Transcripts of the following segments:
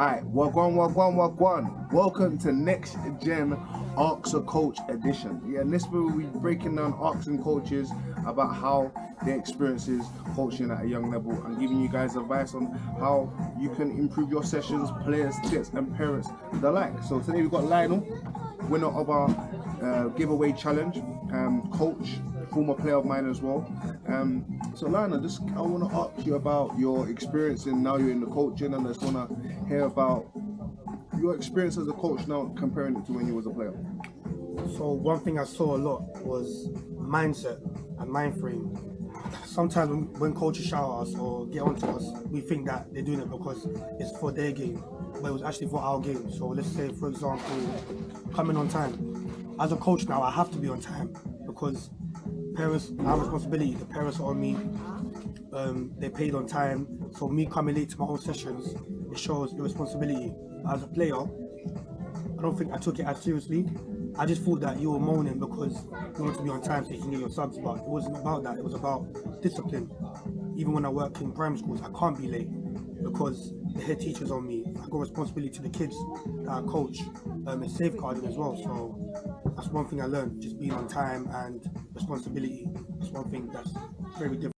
Alright, wagwan. Welcome to Next Gen Arcs a Coach edition. Yeah, in this way we'll be breaking down arcs and coaches about how their experiences coaching at a young level and giving you guys advice on how you can improve your sessions, players, tips and parents the like. So today we've got Lionel, winner of our giveaway challenge, coach, former player of mine as well. So Lionel, I want to ask you about your experience in now you're in the coaching, and I just want to hear about your experience as a coach now comparing it to when you was a player. So one thing I saw a lot was mindset and mind frame. Sometimes when coaches shout at us or get onto us, we think that they're doing it because it's for their game, but it was actually for our game. So let's say, for example, coming on time. As a coach now, I have to be on time because parents have responsibility. The parents are on me. They paid on time. So me coming late to my own sessions, it shows irresponsibility. As a player, I don't think I took it as seriously. I just thought that you were moaning because you want to be on time so you can get your subs, but it wasn't about that. It was about discipline. Even when I work in primary schools, I can't be late because the head teacher's on me. I got responsibility to the kids that I coach, and safeguarding as well. So that's one thing I learned, just being on time and responsibility. That's one thing that's very different.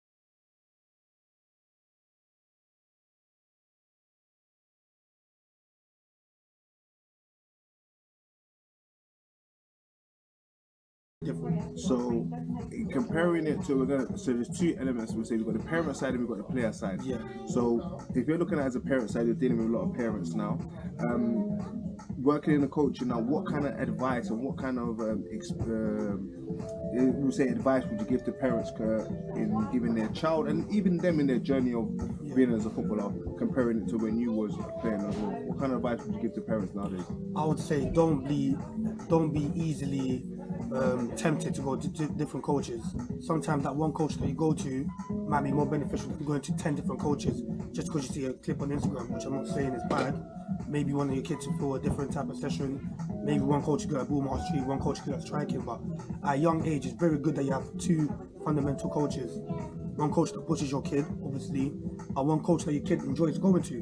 So comparing it to, so there's two elements. We say we've got the parent side and we've got the player side. Yeah. So if you're looking at it as a parent side, you're dealing with a lot of parents now. Working in the coaching now, what kind of advice and what kind of advice would you give to parents in giving their child and even them in their journey of being as a footballer, comparing it to when you was playing as well? What kind of advice would you give to parents nowadays? I would say don't be easily tempted to go to different coaches. Sometimes that one coach that you go to might be more beneficial than going to 10 different coaches just because you see a clip on Instagram, which I'm not saying is bad. Maybe you want your kid to feel a different type of session. Maybe one coach is good at ball mastery, one coach is good at striking, but at a young age it's very good that you have two fundamental coaches. One coach that pushes your kid, obviously, and one coach that your kid enjoys going to.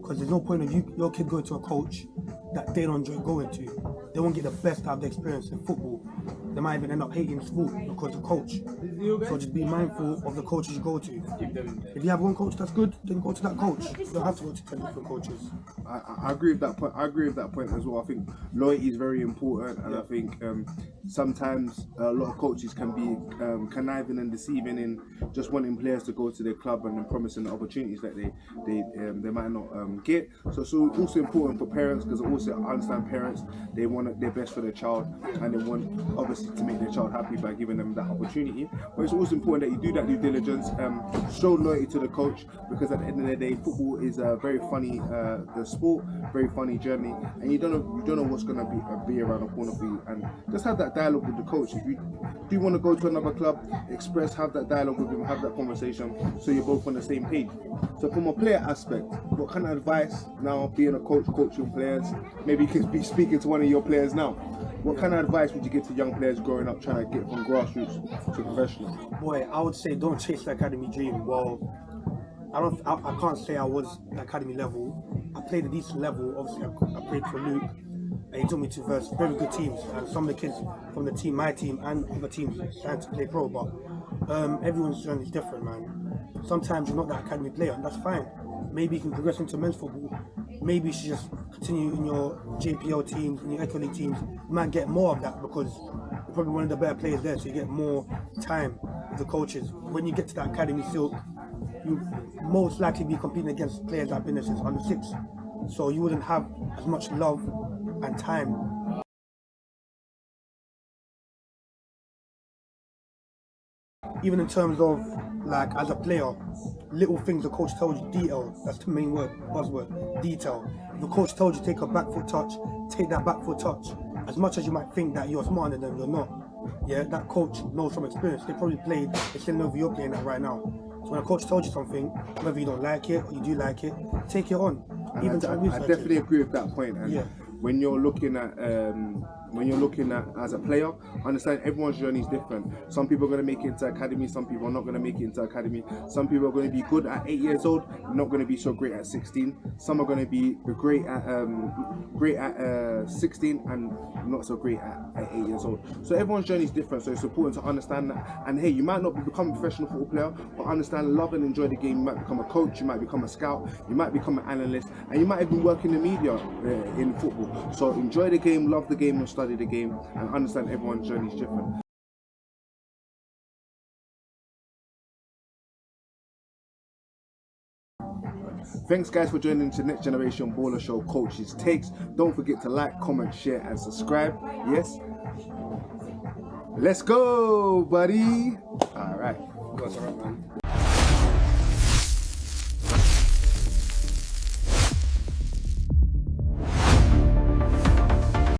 Because there's no point of your kid going to a coach that they don't enjoy going to. They won't get the best out of the experience in football. They might even end up hating sport because of the coach. So just be mindful of the coaches you go to. If you have one coach that's good, then go to that coach. You don't have to go to 10 different coaches. I agree with that point. I agree with that point as well. I think loyalty is very important, and I think sometimes a lot of coaches can be conniving and deceiving in just wanting players to go to their club and then promising the opportunities that they might not get. So it's also important for parents, because I also understand parents, they want their best for their child and they want obviously to make their child happy by giving them that opportunity. But it's also important that you do that due diligence, show loyalty to the coach, because at the end of the day, football is a very funny the sport, very funny journey, and you don't know what's going to be around the corner for you. And just have that dialogue with the coach. If you do want to go to another club, have that dialogue with him, have that conversation, so you're both on the same page. So from a player aspect, what kind of advice now, being a coach, coaching players, maybe you could be speaking to one of your players now, what kind of advice would you give to young players growing up trying to get from grassroots to professional? Boy, I would say don't chase the academy dream. Well, I can't say I was the academy level. I played a decent level. Obviously, I played for Luke, and he took me to verse very good teams. And some of the kids from the team, my team, and other teams trying to play pro. But everyone's journey is different, man. Sometimes you're not that academy player, and that's fine. Maybe you can progress into men's football. Maybe you should just continue in your JPL teams, in your Eco League teams. You might get more of that because you're probably one of the better players there, so you get more time with the coaches. When you get to that academy silk, you most likely be competing against players that have been there since under 6. So you wouldn't have as much love and time. Even in terms of, like, as a player, little things the coach tells you, detail, that's the main word, buzzword, detail. If the coach told you to take a back foot touch, take that back foot touch. As much as you might think that you're smarter than them, you're not. Yeah, that coach knows from experience. They probably played, they still know if you're playing that right now. So when a coach told you something, whether you don't like it or you do like it, take it on. I definitely agree with that point. And when you're looking at when you're looking at as a player, understand everyone's journey is different. Some people are going to make it into academy, some people are not going to make it into academy. Some people are going to be good at 8 years old, not going to be so great at 16. Some are going to be great at 16 and not so great at 8 years old. So everyone's journey is different. So it's important to understand that. And hey, you might not become a professional football player, but understand, love and enjoy the game. You might become a coach, you might become a scout, you might become an analyst, and you might even work in the media in football. So enjoy the game, love the game, and study the game, and understand everyone's journey is different. Thanks guys for joining the Next Generation Baller Show Coaches Takes. Don't forget to like, comment, share and subscribe. Yes? Let's go, buddy. All right. That's all right, man.